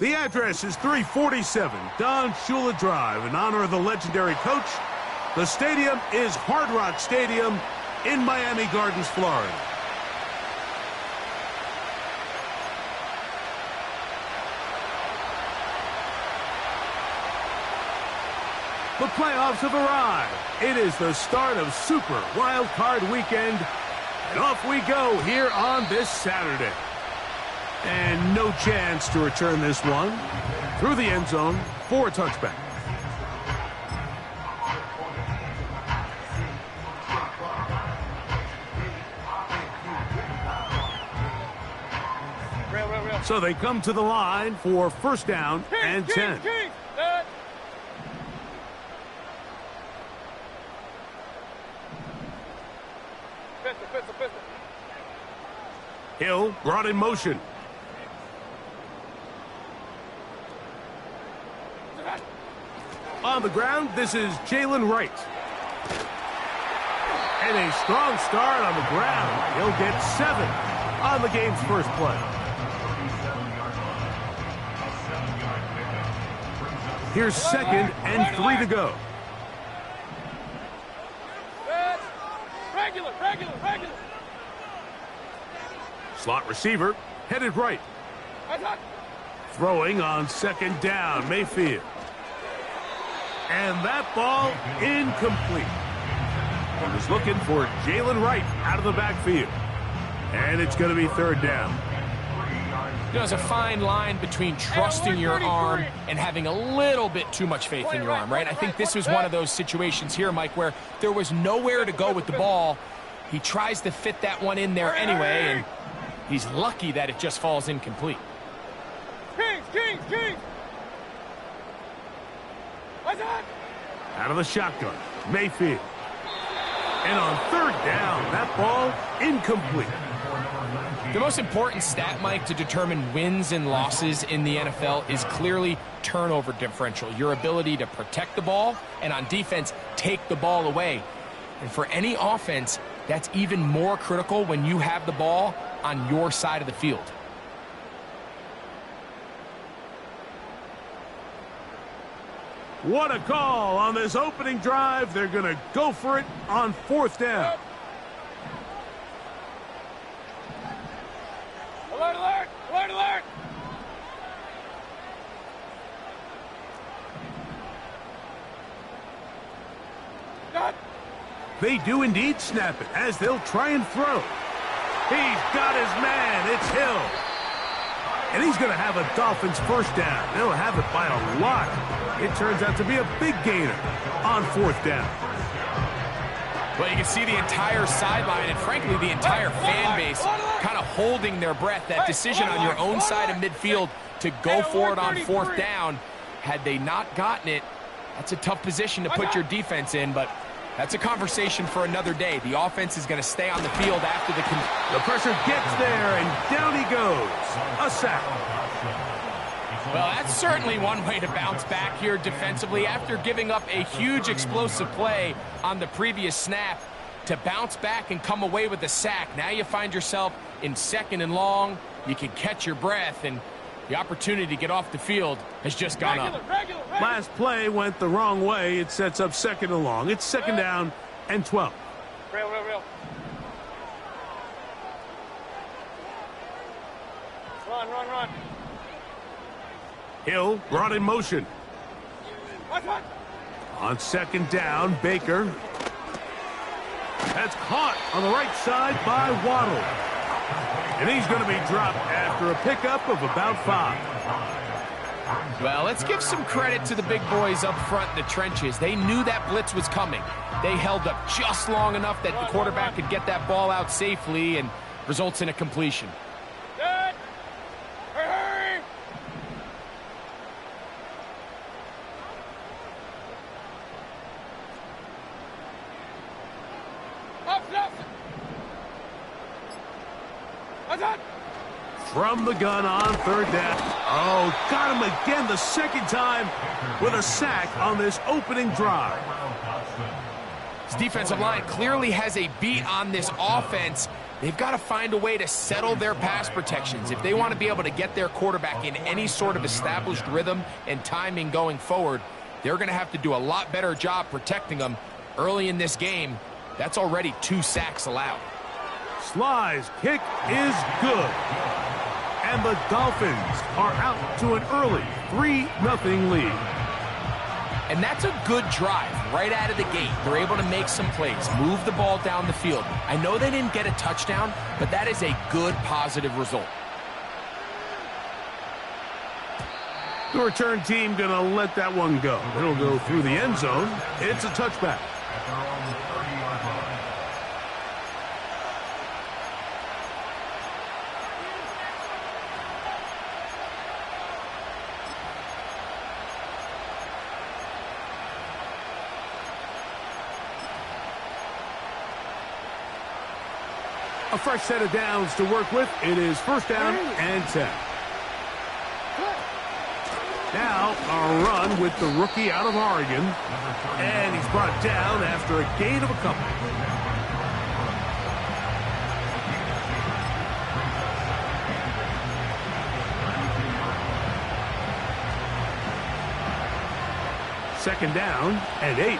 The address is 347 Don Shula Drive in honor of the legendary coach. The stadium is Hard Rock Stadium in Miami Gardens, Florida. The playoffs have arrived. It is the start of Super Wild Card Weekend, and off we go here on this Saturday. And no chance to return this one through the end zone for a touchback. So they come to the line for first down and 10. Hill brought in motion. On the ground, this is Jalen Wright. And a strong start on the ground. He'll get 7 on the game's first play. Here's 2nd and 3 to go. Regular. Slot receiver headed right. Throwing on 2nd down, Mayfield. And that ball incomplete. He was looking for Jalen Wright out of the backfield. And it's going to be 3rd down. There's a fine line between trusting your arm and having a little bit too much faith in your arm, right? I think this was one of those situations here, Mike, where there was nowhere to go with the ball. He tries to fit that one in there anyway, and he's lucky that it just falls incomplete. Kings! Out of the shotgun, Mayfield. And on 3rd down, that ball incomplete. The most important stat, Mike, to determine wins and losses in the NFL is clearly turnover differential, your ability to protect the ball and on defense take the ball away. And for any offense, that's even more critical when you have the ball on your side of the field. What a call on this opening drive. They're going to go for it on 4th down. Alert, alert! Alert, alert! Got. They do indeed snap it as they'll try and throw. He's got his man. It's Hill. And he's going to have a Dolphins first down. They'll have it by a lot. It turns out to be a big gainer on 4th down. Well, you can see the entire sideline and, frankly, the entire fan base kind of holding their breath. That decision on your own side of midfield to go for it on 4th down, had they not gotten it, that's a tough position to put your defense in, but that's a conversation for another day. The offense is going to stay on the field after the pressure gets there, and down he goes. A sack. Well, that's certainly one way to bounce back here defensively. After giving up a huge explosive play on the previous snap, to bounce back and come away with a sack. Now you find yourself in 2nd and long. You can catch your breath, and the opportunity to get off the field has just gone up. Last play went the wrong way. It sets up 2nd and long. It's 2nd down and 12. Real. Run. Hill brought in motion. Watch. On 2nd down, Baker. That's caught on the right side by Waddle. And he's going to be dropped after a pickup of about 5. Well, let's give some credit to the big boys up front in the trenches. They knew that blitz was coming. They held up just long enough that the quarterback could get that ball out safely and results in a completion. Good. Hurry. Up. From the gun on 3rd down. Oh, got him again the 2nd time with a sack on this opening drive. This defensive line clearly has a beat on this offense. They've got to find a way to settle their pass protections. If they want to be able to get their quarterback in any sort of established rhythm and timing going forward, they're going to have to do a lot better job protecting them. Early in this game, that's already 2 sacks allowed. Sly's kick is good. And the Dolphins are out to an early 3-0 lead. And that's a good drive right out of the gate. They're able to make some plays, move the ball down the field. I know they didn't get a touchdown, but that is a good, positive result. The return team going to let that one go. It'll go through the end zone. It's a touchback. A fresh set of downs to work with. It is 1st down and 10. Now a run with the rookie out of Oregon. And he's brought down after a gain of a couple. Second down and 8.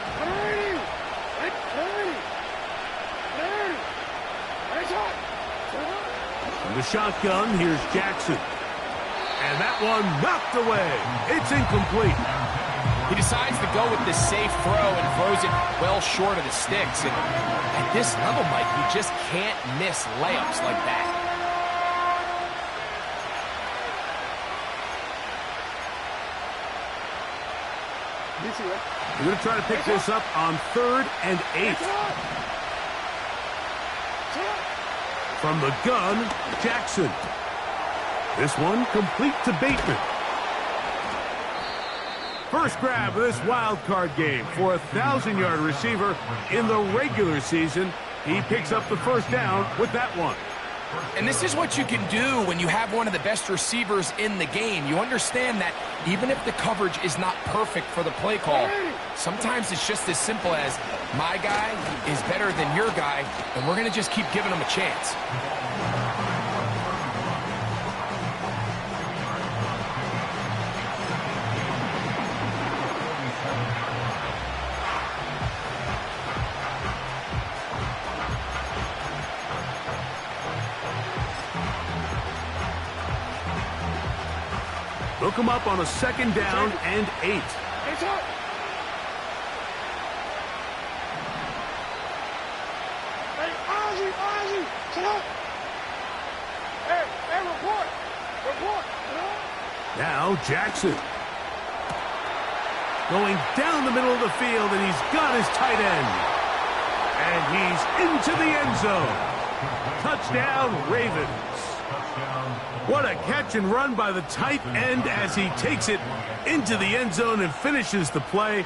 From the shotgun, here's Jackson. And that one knocked away. It's incomplete. He decides to go with the safe throw and throws it well short of the sticks. And at this level, Mike, you just can't miss layups like that. We're going to try to pick this up on 3rd and 8. From the gun, Jackson. This one complete to Bateman. First grab of this wild card game for a 1,000-yard receiver in the regular season. He picks up the first down with that one. And this is what you can do when you have one of the best receivers in the game. You understand that even if the coverage is not perfect for the play call, sometimes it's just as simple as my guy is better than your guy, and we're going to just keep giving him a chance. Look him up on a 2nd down and 8. It's up. Hey, Ozzie, sit up. Hey, report. Now Jackson. Going down the middle of the field, and he's got his tight end. And he's into the end zone. Touchdown, Ravens. What a catch and run by the tight end as he takes it into the end zone and finishes the play.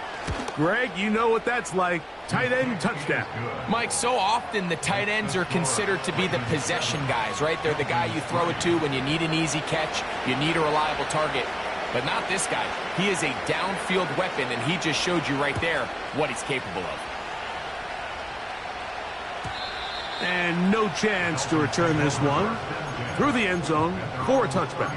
Greg, you know what that's like. Tight end touchdown. Mike, so often the tight ends are considered to be the possession guys, right? They're the guy you throw it to when you need an easy catch, you need a reliable target. But not this guy. He is a downfield weapon, and he just showed you right there what he's capable of. And no chance to return this one through the end zone for a touchback.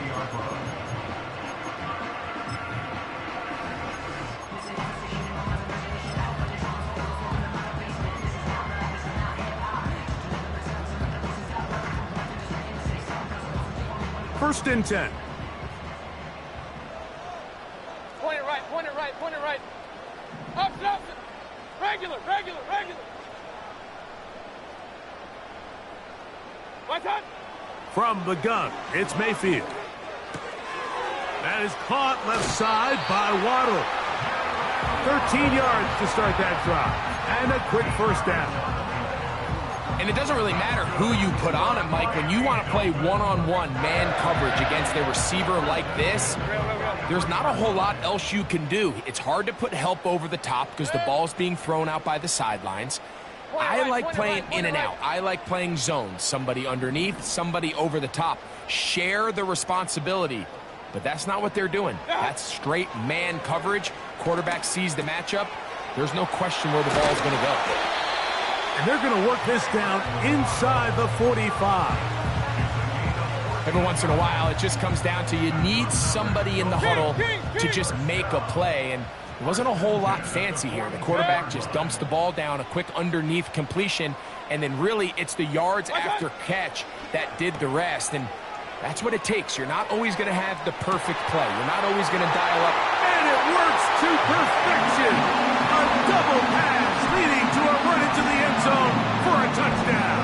First and 10. Point it right. Up. Regular. What's up? From the gun, it's Mayfield. That is caught left side by Waddle. 13 yards to start that drive. And a quick first down. And it doesn't really matter who you put on him, Mike. When you want to play one-on-one man coverage against a receiver like this, there's not a whole lot else you can do. It's hard to put help over the top because the ball's being thrown out by the sidelines. I like playing in and out. I like playing zones. Somebody underneath, somebody over the top. Share the responsibility. But that's not what they're doing. That's straight man coverage. Quarterback sees the matchup. There's no question where the ball's going to go. And they're going to work this down inside the 45. Every once in a while, it just comes down to you need somebody in the huddle to just make a play. And it wasn't a whole lot fancy here. The quarterback just dumps the ball down, a quick underneath completion, and then really it's the yards after catch that did the rest. And that's what it takes. You're not always going to have the perfect play. You're not always going to dial up. And it works to perfection. A double pass leading to a run into the end zone for a touchdown.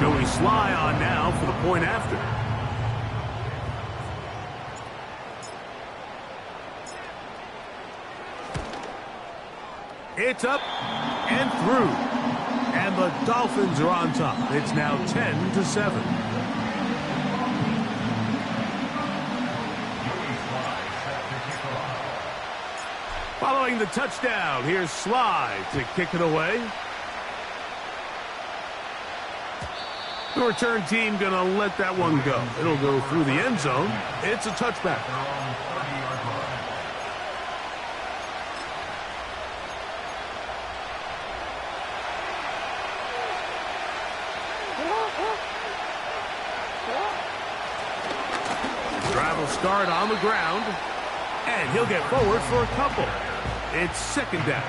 Joey Sly on now for the point after. It's up and through. And the Dolphins are on top. It's now 10-7. Following the touchdown, here's Sly to kick it away. The return team going to let that one go. It'll go through the end zone. It's a touchback. Drive will start on the ground, and he'll get forward for a couple. It's second down.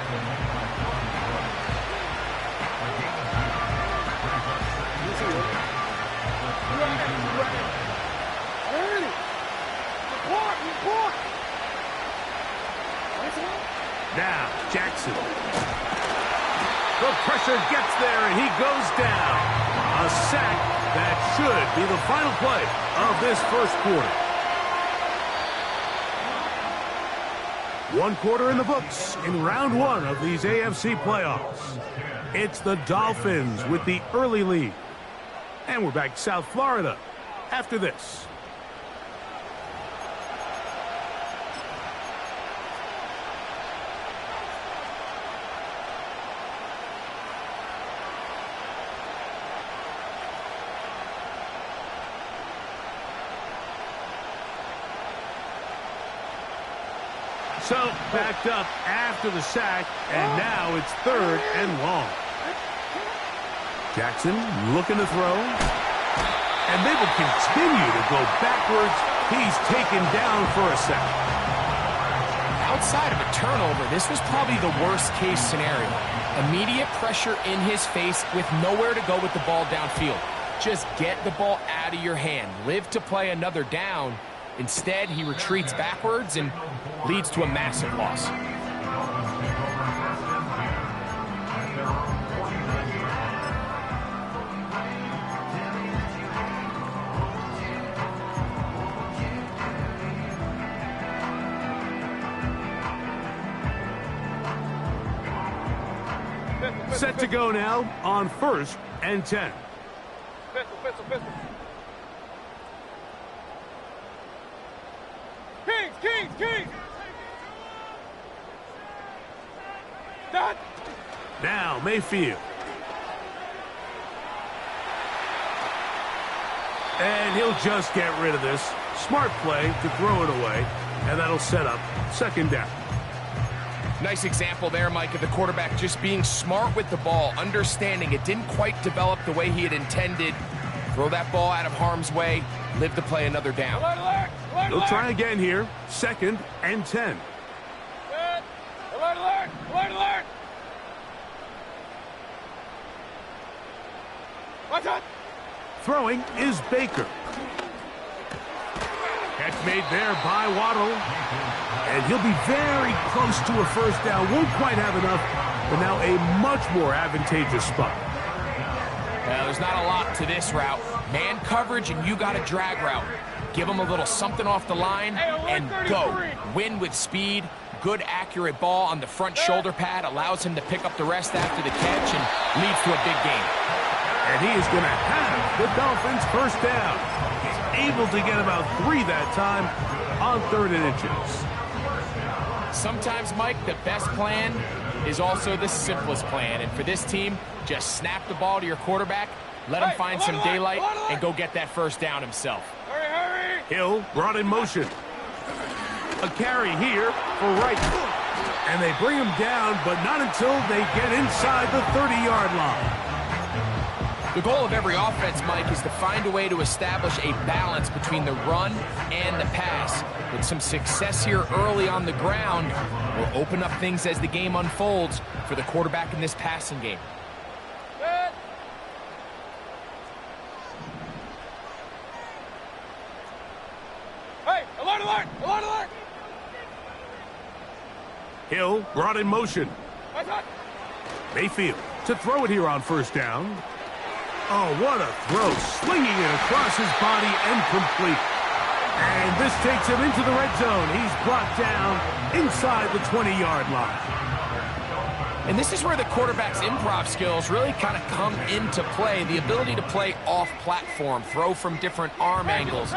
Now, Jackson. The pressure gets there, and he goes down. A sack that should be the final play of this first quarter. One quarter in the books in round one of these AFC playoffs. It's the Dolphins with the early lead. And we're back to South Florida after this. So, backed up after the sack, and now it's 3rd and long. Jackson looking to throw. And they will continue to go backwards. He's taken down for a sack. Outside of a turnover, this was probably the worst-case scenario. Immediate pressure in his face with nowhere to go with the ball downfield. Just get the ball out of your hand. Live to play another down. Instead, he retreats backwards and leads to a massive loss. Set to go now on 1st and 10. Pistol. Kings! Done! Now Mayfield. And he'll just get rid of this. Smart play to throw it away, and that'll set up 2nd down. Nice example there, Mike, of the quarterback just being smart with the ball, understanding it didn't quite develop the way he had intended. Throw that ball out of harm's way, live to play another down. They'll try again here. 2nd and 10. Alert! Watch out! Throwing is Baker. Catch made there by Waddle. And he'll be very close to a 1st down. Won't quite have enough, but now a much more advantageous spot. Well, there's not a lot to this route. Man coverage, and you got a drag route. Give him a little something off the line and go. Win with speed. Good, accurate ball on the front shoulder pad. Allows him to pick up the rest after the catch and leads to a big gain. And he is going to have the Dolphins' 1st down. He's able to get about 3 that time on 3rd and inches. Sometimes, Mike, the best plan is also the simplest plan. And for this team, just snap the ball to your quarterback, let him find some daylight, and go get that 1st down himself. Hurry! Hill brought in motion. A carry here for Wright. And they bring him down, but not until they get inside the 30-yard line. The goal of every offense, Mike, is to find a way to establish a balance between the run and the pass. With some success here early on the ground, will open up things as the game unfolds for the quarterback in this passing game. Good. Hey, alert! Hill brought in motion. Watch out! Mayfield to throw it here on 1st down. Oh, what a throw. Slinging it across his body and complete. And this takes him into the red zone. He's brought down inside the 20-yard line. And this is where the quarterback's improv skills really kind of come into play. The ability to play off-platform, throw from different arm angles.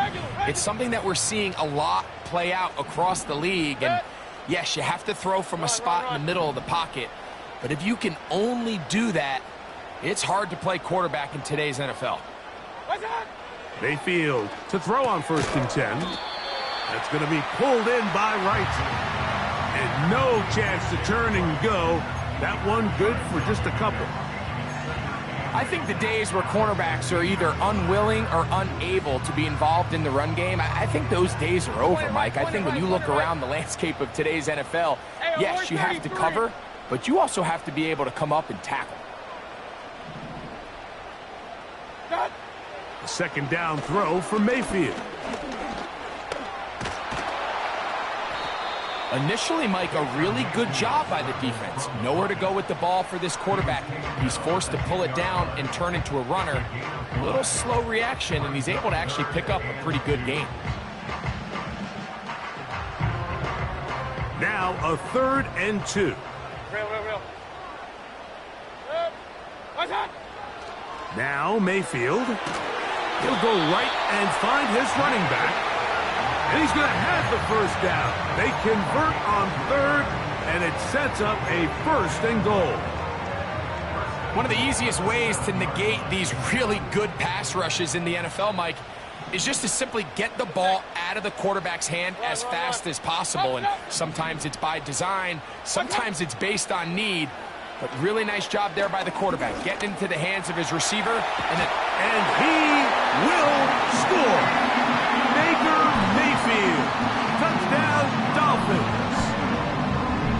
It's something that we're seeing a lot play out across the league. And yes, you have to throw from a spot in the middle of the pocket. But if you can only do that, it's hard to play quarterback in today's NFL. Mayfield to throw on 1st and 10. That's going to be pulled in by Wright. And no chance to turn and go. That one good for just a couple. I think the days where cornerbacks are either unwilling or unable to be involved in the run game, I think those days are over, Mike. I think when you look around the landscape of today's NFL, yes, you have to cover, but you also have to be able to come up and tackle. A 2nd down throw for Mayfield. Initially, Mike, a really good job by the defense. Nowhere to go with the ball for this quarterback. He's forced to pull it down and turn into a runner. A little slow reaction, and he's able to actually pick up a pretty good gain. Now a 3rd and 2. Real. Watch out! Now Mayfield. He'll go right and find his running back. And he's going to have the 1st down. They convert on 3rd, and it sets up a 1st and goal. One of the easiest ways to negate these really good pass rushes in the NFL, Mike, is just to simply get the ball out of the quarterback's hand as fast as possible. And sometimes it's by design, sometimes it's based on need. But really nice job there by the quarterback, getting into the hands of his receiver. And he will score. Baker Mayfield. Touchdown, Dolphins.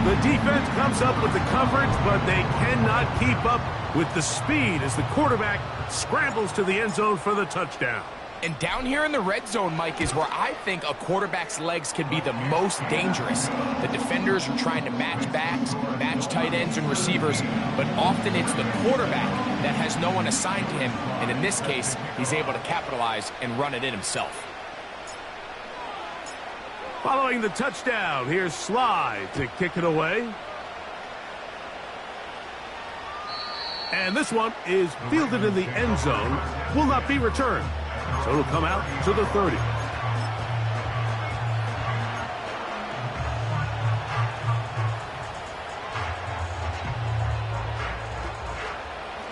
The defense comes up with the coverage, but they cannot keep up with the speed as the quarterback scrambles to the end zone for the touchdown. And down here in the red zone, Mike, is where I think a quarterback's legs can be the most dangerous. The defenders are trying to match backs, match tight ends and receivers, but often it's the quarterback that has no one assigned to him, and in this case, he's able to capitalize and run it in himself. Following the touchdown, here's Sly to kick it away. And this one is fielded in the end zone, will not be returned. So it'll come out to the 30.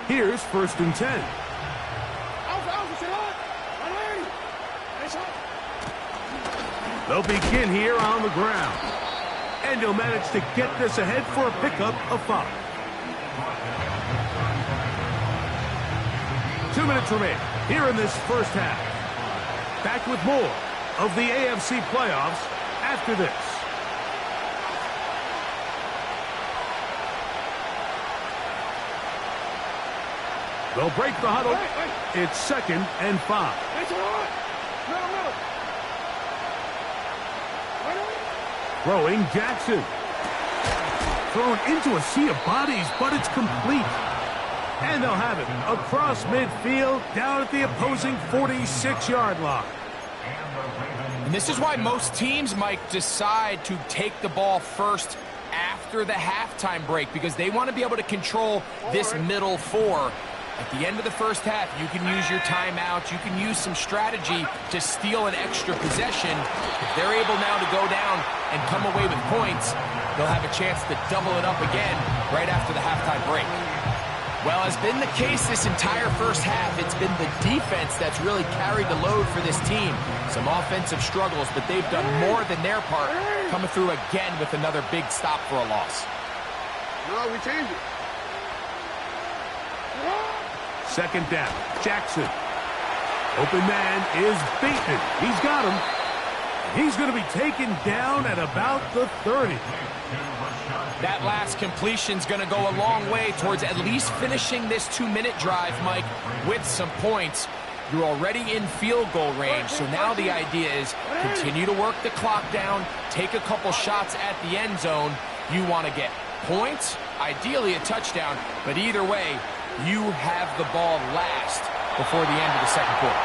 Here's 1st and 10. They'll begin here on the ground. And he'll manage to get this ahead for a pickup of 5. 2 minutes remain here in this first half. Back with more of the AFC playoffs after this. They'll break the huddle. It's 2nd and 5. Throwing Jackson. Thrown into a sea of bodies, but it's complete. And they'll have it across midfield down at the opposing 46-yard line. And this is why most teams, Mike, decide to take the ball first after the halftime break, because they want to be able to control this middle 4. At the end of the first half, you can use your timeout. You can use some strategy to steal an extra possession. If they're able now to go down and come away with points, they'll have a chance to double it up again right after the halftime break. Well, as been the case this entire first half, it's been the defense that's really carried the load for this team. Some offensive struggles, but they've done more than their part, coming through again with another big stop for a loss. No, we changed it. 2nd down. Jackson. Open man is Bateman. He's got him. He's going to be taken down at about the 30. That last completion's going to go a long way towards at least finishing this 2-minute drive, Mike, with some points. You're already in field goal range, so now the idea is continue to work the clock down, take a couple shots at the end zone. You want to get points, ideally a touchdown, but either way, you have the ball last before the end of the second quarter.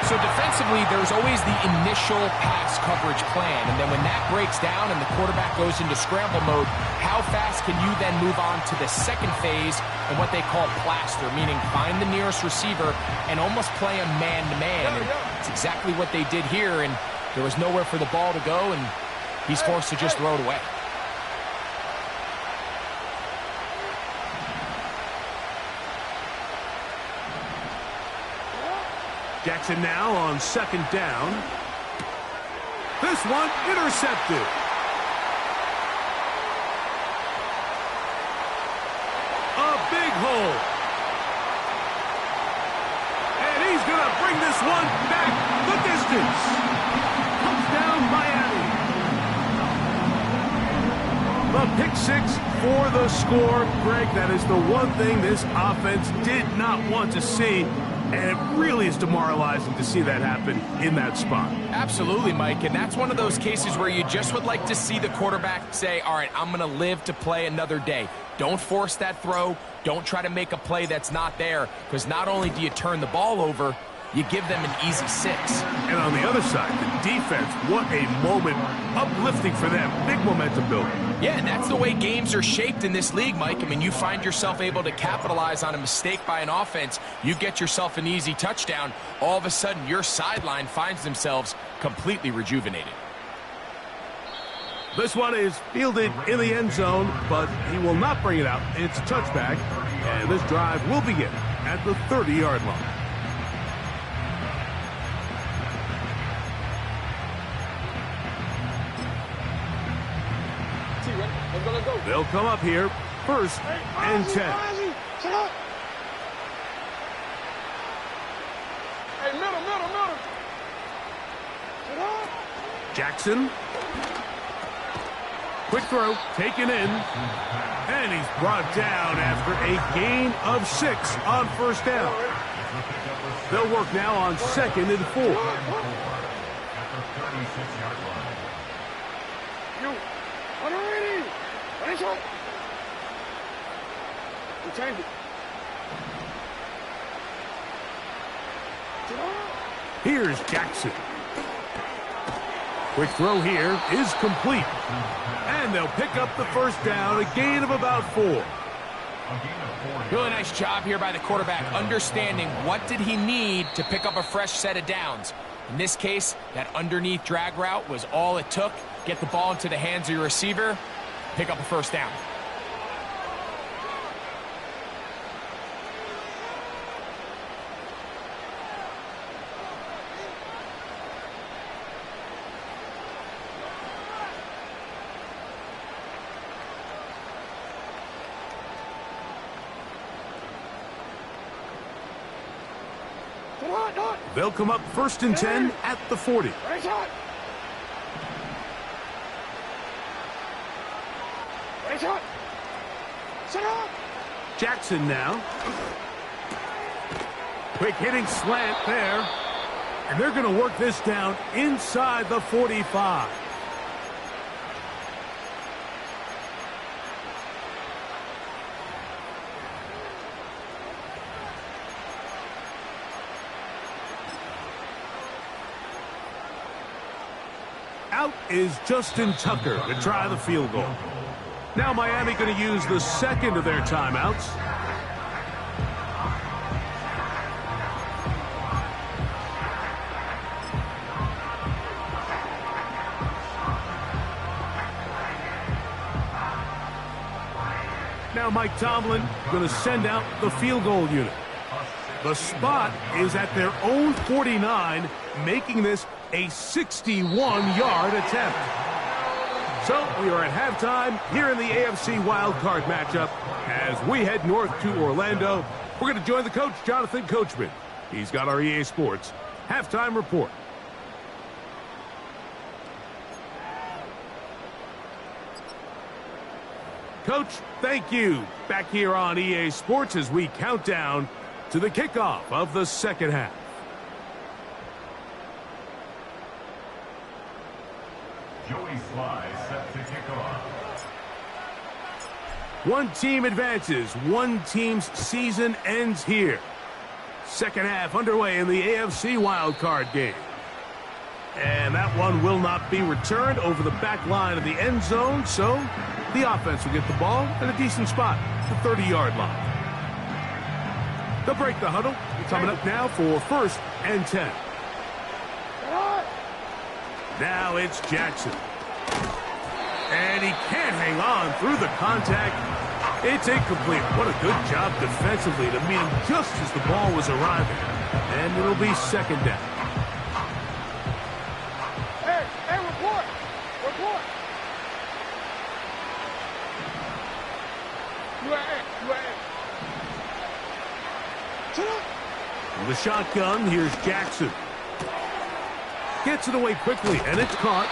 So defensively, there's always the initial pass coverage plan, and then when that breaks down and the quarterback goes into scramble mode, how fast can you then move on to the second phase and what they call plaster, meaning find the nearest receiver and almost play a man-to-man. And it's exactly what they did here, and there was nowhere for the ball to go, and he's forced to just throw it away. Jackson now on 2nd down. This one intercepted. A big hole. And he's going to bring this one back the distance. Touchdown, Miami. The pick 6 for the score. Greg, that is the one thing this offense did not want to see. And it really is demoralizing to see that happen in that spot. Absolutely, Mike, and that's one of those cases where you just would like to see the quarterback say, all right, I'm going to live to play another day. Don't force that throw. Don't try to make a play that's not there, because not only do you turn the ball over, you give them an easy 6. And on the other side, the defense, what a moment, uplifting for them. Big momentum building. Yeah, and that's the way games are shaped in this league, Mike. I mean, you find yourself able to capitalize on a mistake by an offense. You get yourself an easy touchdown. All of a sudden, your sideline finds themselves completely rejuvenated. This one is fielded in the end zone, but he will not bring it out. It's touchback, and this drive will begin at the 30-yard line. They'll come up here, 1st and 10. Hey, middle. Jackson. Quick throw, taken in. And he's brought down after a gain of 6 on 1st down. They'll work now on 2nd and 4. We change it. Here's Jackson. Quick throw here is complete. And they'll pick up the 1st down, a gain of about 4. Really nice job here by the quarterback, understanding what did he need to pick up a fresh set of downs. In this case, that underneath drag route was all it took. Get the ball into the hands of your receiver, pick up a 1st down. They'll come up 1st and 10 at the 40. Jackson now. Quick hitting slant there. And they're going to work this down inside the 45. Out is Justin Tucker to try the field goal. Now Miami going to use the 2nd of their timeouts. Now Mike Tomlin going to send out the field goal unit. The spot is at their own 49, making this a 61-yard attempt. So we are at halftime here in the AFC wildcard matchup. As we head north to Orlando, we're going to join the coach, Jonathan Coachman. He's got our EA Sports halftime report. Coach, thank you. Back here on EA Sports as we count down to the kickoff of the 2nd half. Joey Sly set to kick off. One team advances. One team's season ends here. 2nd half underway in the AFC wildcard game. And that one will not be returned over the back line of the end zone, so the offense will get the ball at a decent spot, the 30-yard line. They'll break the huddle. Coming up now for 1st and 10. Now it's Jackson. And he can't hang on through the contact. It's incomplete. What a good job defensively to meet him just as the ball was arriving. And it'll be 2nd down. Hey, report. With the shotgun, here's Jackson. Gets it away quickly, and it's caught.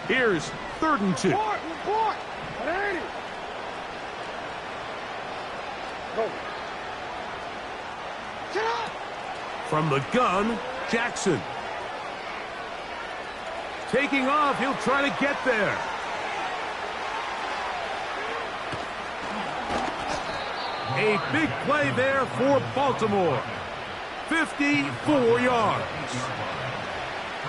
Here's 3rd and 2. Report. Go. Get up. From the gun, Jackson. Taking off, he'll try to get there. A big play there for Baltimore. 54 yards.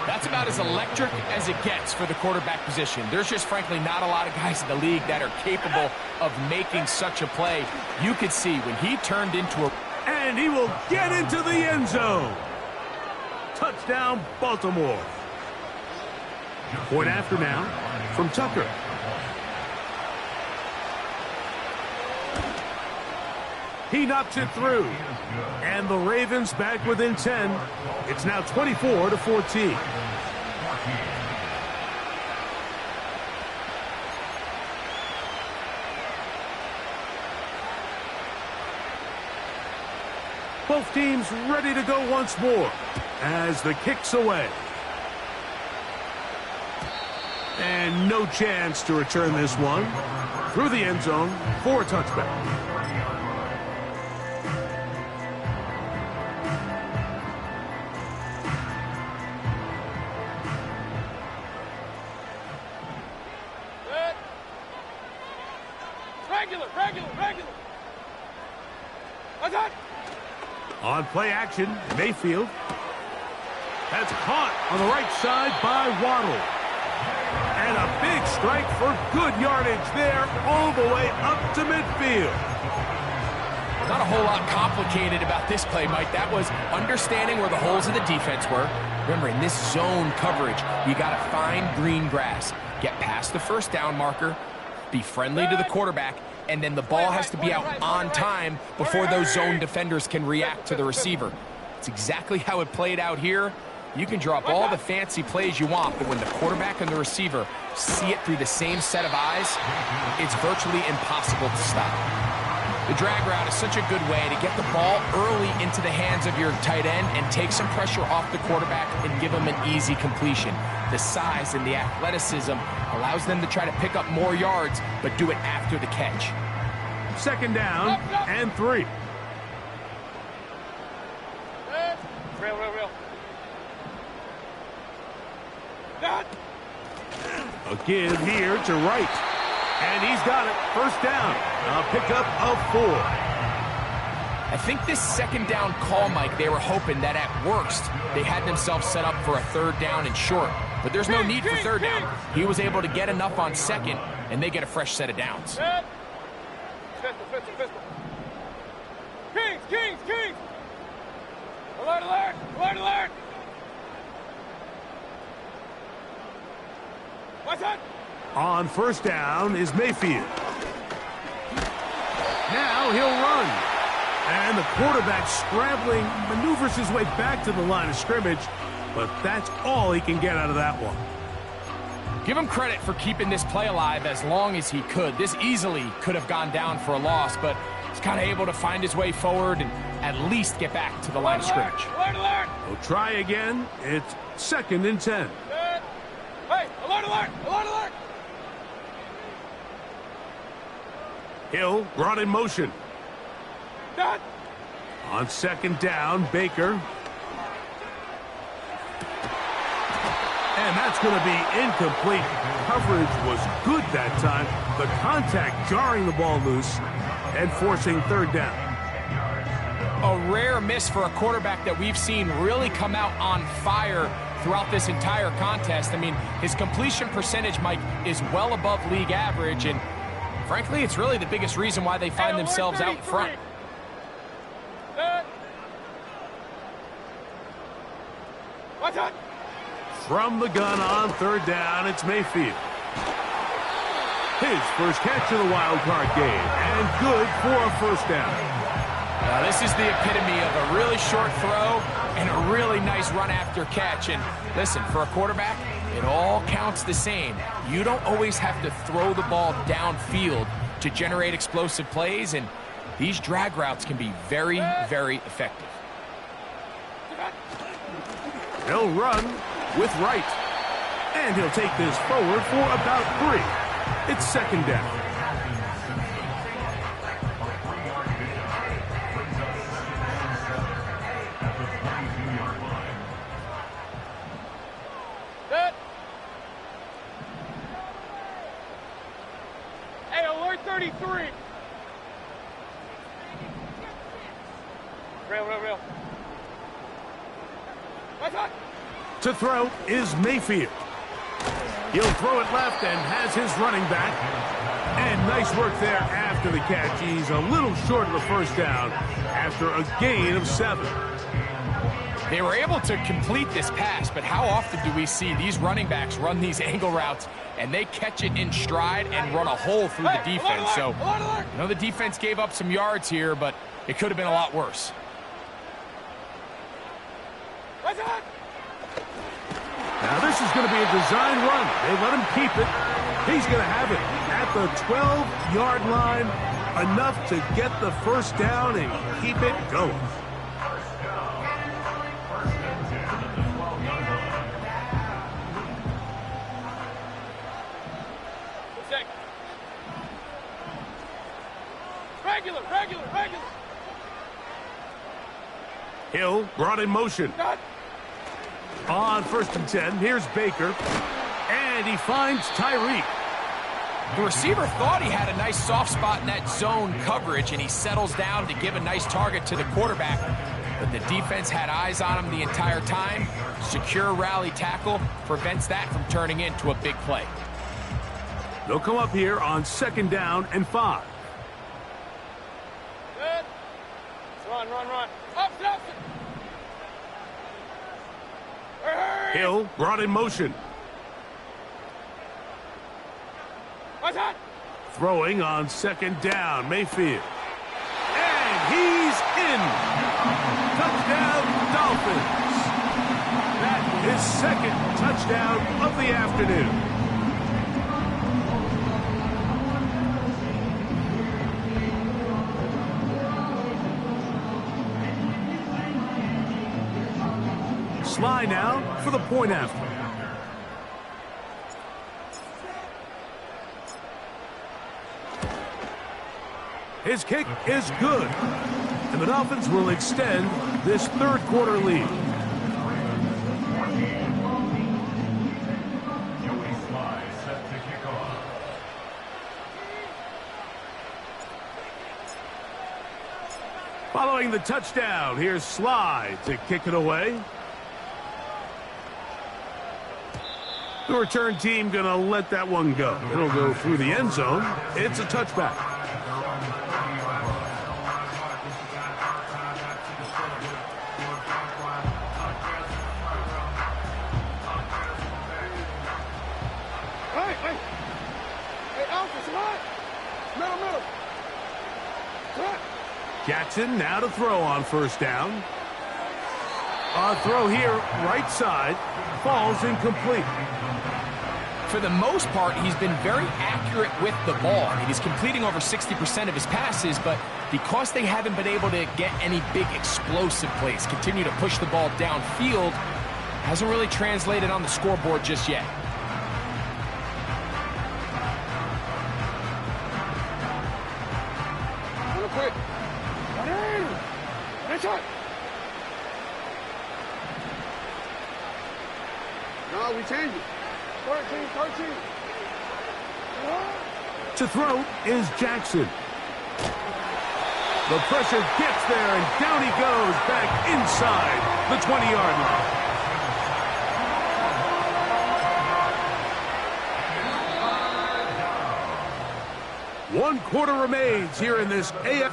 That's about as electric as it gets for the quarterback position. There's just frankly not a lot of guys in the league that are capable of making such a play. You could see when he turned into a... And he will get into the end zone. Touchdown, Baltimore. Point after now from Tucker. He knocks it through. And the Ravens back within 10. It's now 24-14. Both teams ready to go once more as the kick's away. And no chance to return this one through the end zone for a touchback. Regular. Attack! On play action, Mayfield. That's caught on the right side by Waddle. And a big strike for good yardage there all the way up to midfield. Not a whole lot complicated about this play, Mike. That was understanding where the holes of the defense were. Remember, in this zone coverage, you got to find green grass. Get past the first down marker, be friendly to the quarterback, and then the ball has to be out on time before those zone defenders can react to the receiver. It's exactly how it played out here. You can draw up all the fancy plays you want, but when the quarterback and the receiver see it through the same set of eyes, it's virtually impossible to stop. The drag route is such a good way to get the ball early into the hands of your tight end and take some pressure off the quarterback and give him an easy completion. The size and the athleticism allows them to try to pick up more yards, but do it after the catch. Second down and 3. Real. A give here to Wright. And he's got it. First down. A pickup of 4. I think this second down call, Mike, they were hoping that at worst they had themselves set up for a third down and short. But there's no need for third down. He was able to get enough on second, and they get a fresh set of downs. Pistol. Kings! Alert! What's that? On first down is Mayfield. Now he'll run. And the quarterback scrambling, maneuvers his way back to the line of scrimmage. But that's all he can get out of that one. Give him credit for keeping this play alive as long as he could. This easily could have gone down for a loss, but he's kind of able to find his way forward and at least get back to the line of scrimmage. Alert! We'll try again. It's second and 10. Hey, alert! Hill brought in motion. Dad! On second down, Baker. And that's going to be incomplete. Coverage was good that time. The contact jarring the ball loose and forcing third down. A rare miss for a quarterback that we've seen really come out on fire throughout this entire contest. I mean, his completion percentage, Mike, is well above league average, and frankly, it's really the biggest reason why they find themselves out front. What's that? From the gun on third down, it's Mayfield. His first catch of the wild card game, and good for a first down. Now, this is the epitome of a really short throw and a really nice run after catch. And listen, for a quarterback, it all counts the same. You don't always have to throw the ball downfield to generate explosive plays, and these drag routes can be very, very effective. He'll run with Wright. And he'll take this forward for about 3. It's second down. Hey, alert 33. Real. What's that? To throw is Mayfield. He'll throw it left and has his running back. And nice work there after the catch. He's a little short of the first down after a gain of 7. They were able to complete this pass, but how often do we see these running backs run these angle routes and they catch it in stride and run a hole through the defense? So, you know, the defense gave up some yards here, but it could have been a lot worse. Now this is going to be a design run. They let him keep it. He's going to have it at the 12-yard line, enough to get the first down and keep it going. Regular. Hill brought in motion. On 1st and 10, here's Baker. And he finds Tyreek. The receiver thought he had a nice soft spot in that zone coverage, and he settles down to give a nice target to the quarterback. But the defense had eyes on him the entire time. Secure rally tackle prevents that from turning into a big play. They'll come up here on 2nd down and 5. Good. Run. Opposite. Hurry. Hill brought in motion. What's that? Throwing on 2nd down, Mayfield. And he's in. Touchdown, Dolphins. That is 2nd touchdown of the afternoon. Sly now for the point after. His kick is good. And the Dolphins will extend this 3rd quarter lead. Joey Sly set to kick off. Following the touchdown, here's Sly to kick it away. The return team going to let that one go. It'll go through the end zone. It's a touchback. Hey, Alpha, come on. Middle. Come on. Jackson now to throw on 1st down. A throw here, right side, falls incomplete. For the most part, he's been very accurate with the ball. I mean, he's completing over 60% of his passes, but because they haven't been able to get any big explosive plays, continue to push the ball downfield, hasn't really translated on the scoreboard just yet. Real quick. Nice shot. No, we changed it. 13. To throw is Jackson. The pressure gets there, and down he goes back inside the 20-yard line. 1 quarter remains here in this AF.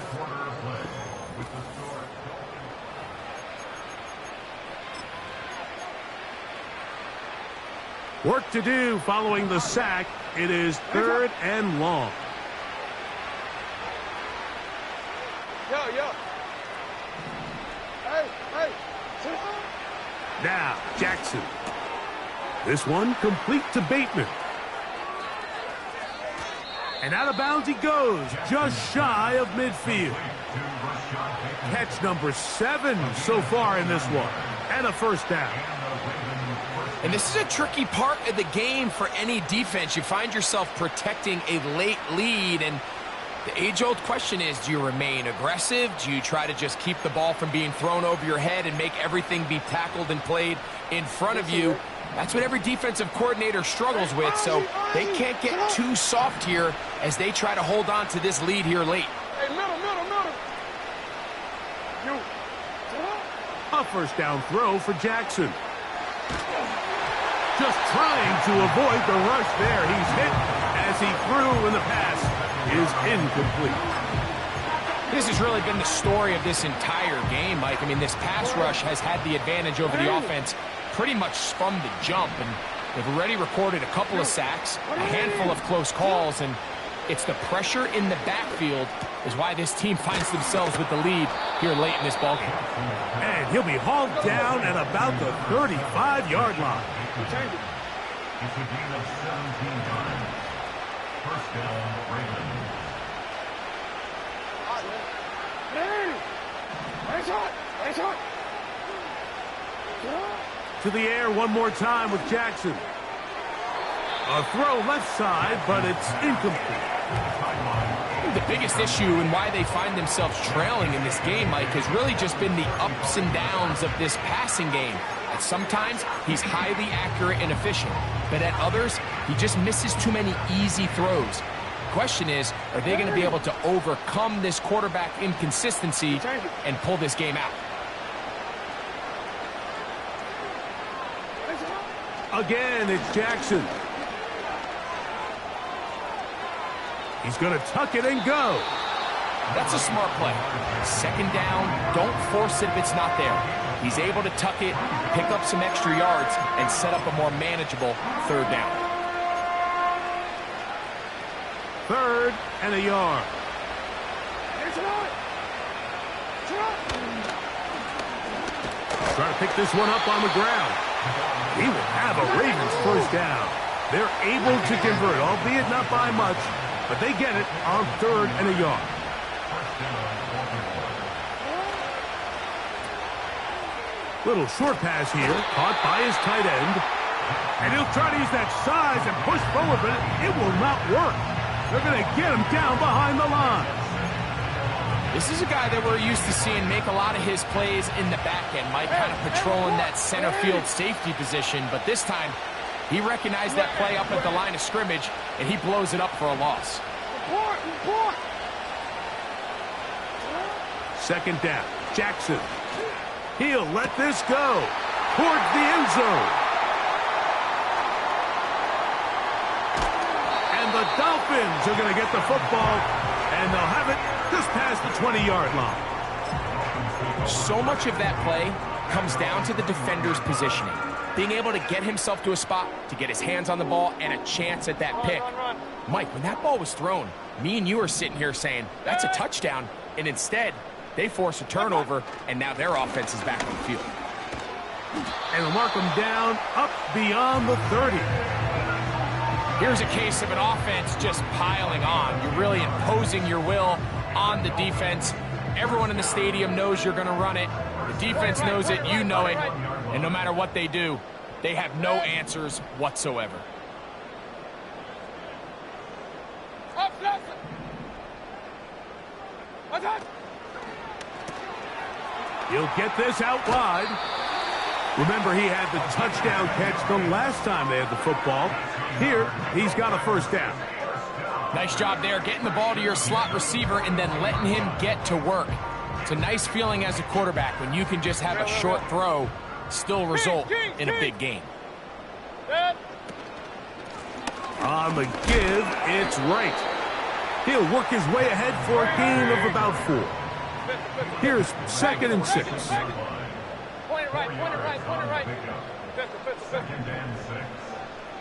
Work to do following the sack. It is 3rd and long. Yo. Hey. Now, Jackson. This one complete to Bateman. And out of bounds he goes, just shy of midfield. Catch number 7 so far in this one. And a 1st down. And this is a tricky part of the game for any defense. You find yourself protecting a late lead, and the age-old question is, do you remain aggressive? Do you try to just keep the ball from being thrown over your head and make everything be tackled and played in front of you? That's what every defensive coordinator struggles with, so they can't get too soft here as they try to hold on to this lead here late. Hey, middle. A 1st down throw for Jackson. Just trying to avoid the rush there. He's hit as he threw, and the pass is incomplete. This has really been the story of this entire game, Mike. I mean, this pass rush has had the advantage over the offense pretty much from the jump, and they've already recorded a couple of sacks, a handful of close calls, and it's the pressure in the backfield is why this team finds themselves with the lead here late in this ballgame. And he'll be hauled down at about the 35-yard line. It's a gain of 17 yards. First down, Ravens. To the air one more time with Jackson. A throw left side, but it's incomplete. The biggest issue and why they find themselves trailing in this game, Mike, has really just been the ups and downs of this passing game. At sometimes, he's highly accurate and efficient, but at others, he just misses too many easy throws. The question is, are they going to be able to overcome this quarterback inconsistency and pull this game out? Again, it's Jackson. He's going to tuck it and go. That's a smart play. Second down, don't force it if it's not there. He's able to tuck it, pick up some extra yards, and set up a more manageable third down. 3rd and a yard. Trying to pick this one up on the ground. He will have a Ravens first down. They're able to convert, albeit not by much, but they get it on 3rd and a yard. Little short pass here, caught by his tight end. And he'll try to use that size and push forward, but it will not work. They're going to get him down behind the line. This is a guy that we're used to seeing make a lot of his plays in the back end, Mike, kind of patrolling that center field safety position, but this time he recognized that play up at the line of scrimmage, and he blows it up for a loss. 2nd down, Jackson. He'll let this go towards the end zone. And the Dolphins are going to get the football, and they'll have it just past the 20-yard line. So much of that play comes down to the defender's positioning. Being able to get himself to a spot, to get his hands on the ball, and a chance at that pick. Mike, when that ball was thrown, me and you are sitting here saying, that's a touchdown, and instead, they force a turnover, and now their offense is back on the field. And they'll mark them down up beyond the 30. Here's a case of an offense just piling on. You're really imposing your will on the defense. Everyone in the stadium knows you're going to run it. The defense knows it, you know it. And no matter what they do, they have no answers whatsoever. He'll get this out wide. Remember, he had the touchdown catch the last time they had the football. Here, he's got a first down. Nice job there, getting the ball to your slot receiver and then letting him get to work. It's a nice feeling as a quarterback when you can just have a short throw, still result in a big game. On the give, it's right. He'll work his way ahead for a gain of about 4. Here's 2nd and 6. Point it right, point it right, point it right. Second and 6.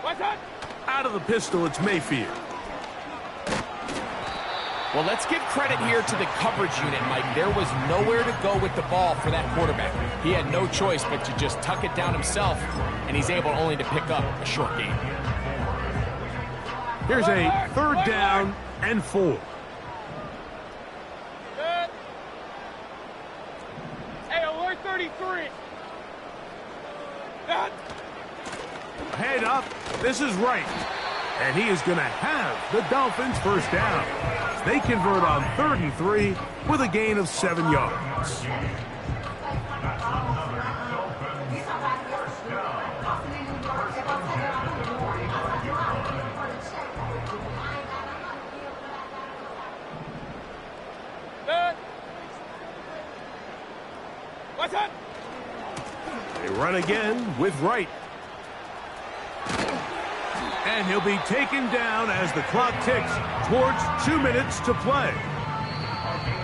What's that? Out of the pistol, it's Mayfield. Well, let's give credit here to the coverage unit, Mike. There was nowhere to go with the ball for that quarterback. He had no choice but to just tuck it down himself, and he's able only to pick up a short gain. Here's a 3rd down and 4. Hey, alert 33. Head up. This is right. And he is going to have the Dolphins first down. They convert on 3rd and 3 with a gain of 7 yards. What's that? They run again with Wright. And he'll be taken down as the clock ticks towards 2 minutes to play.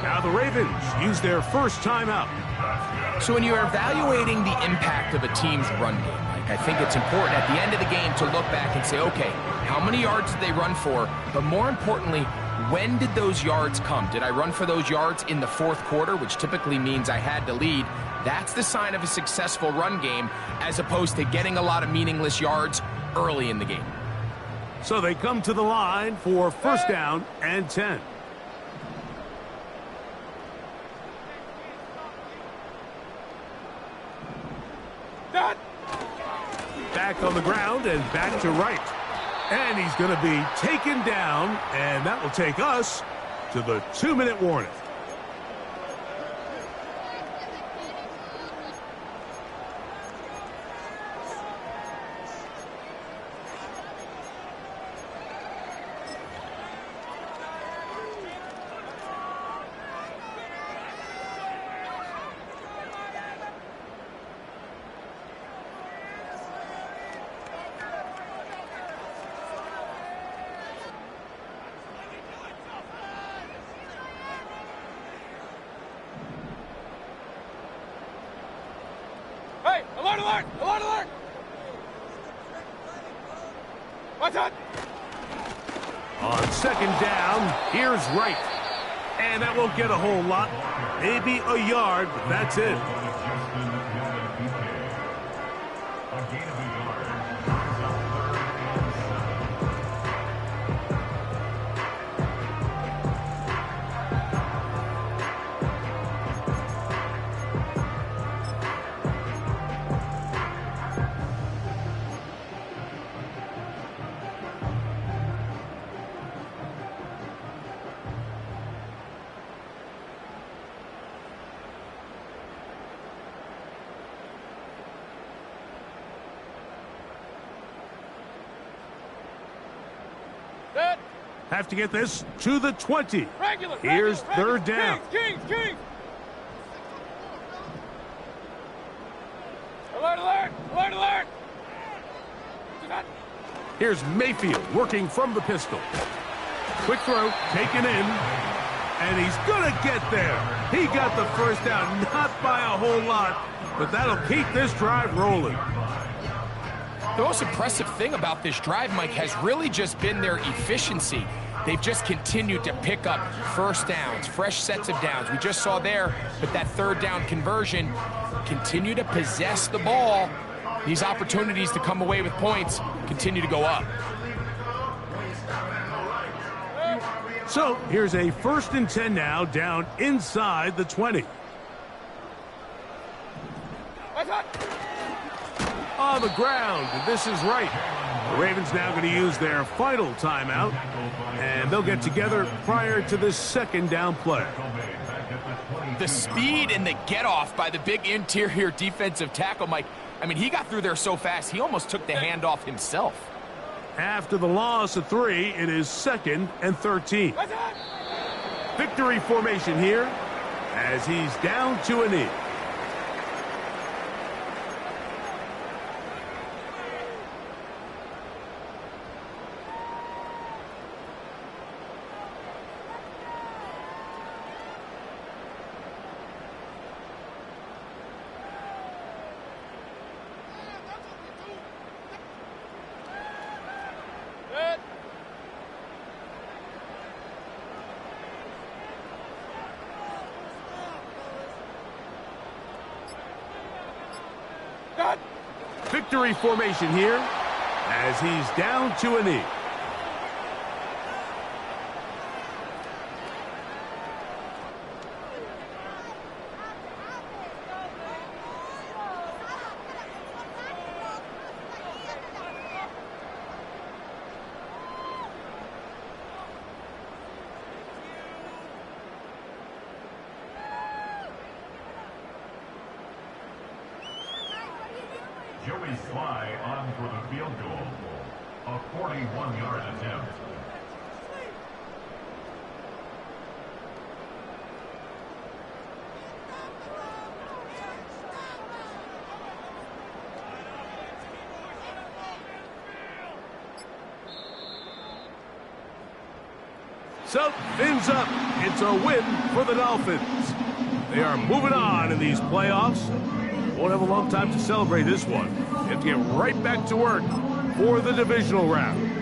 Now the Ravens use their first timeout. So when you're evaluating the impact of a team's run game, Mike, I think it's important at the end of the game to look back and say, okay, how many yards did they run for? But more importantly, when did those yards come? Did I run for those yards in the fourth quarter, which typically means I had to lead? That's the sign of a successful run game, as opposed to getting a lot of meaningless yards early in the game. So they come to the line for first down and 10. Back on the ground and back to right. And he's going to be taken down, and that will take us to the 2-minute warning. Hey, alert, alert, alert, alert! What's up? On second down, here's Wright. And that won't get a whole lot. Maybe a yard, but that's it. Set. Have to get this to the 20. Regular, Here's regular, third regular. down. Kings. Alert, alert, alert, alert! Here's Mayfield working from the pistol. Quick throw, taken in. And he's going to get there. He got the first down, not by a whole lot, but that'll keep this drive rolling. The most impressive thing about this drive, Mike, has really just been their efficiency. They've just continued to pick up first downs, fresh sets of downs. We just saw there, but that third down conversion, continue to possess the ball. These opportunities to come away with points continue to go up. So here's a 1st and 10 now, down inside the 20. What's up? On the ground, this is Wright. The Ravens now going to use their final timeout, and they'll get together prior to this second down play. The speed and the get-off by the big interior defensive tackle, Mike, I mean, he got through there so fast, he almost took the handoff himself. After the loss of 3, it is 2nd and 13. What's up? Victory formation here as he's down to a knee. Set. Cut. Victory formation here as he's down to a knee. Joey Sly on for the field goal. A 41-yard attempt. So, fins up. It's a win for the Dolphins. They are moving on in these playoffs. Won't have a long time to celebrate this one. They have to get right back to work for the divisional round.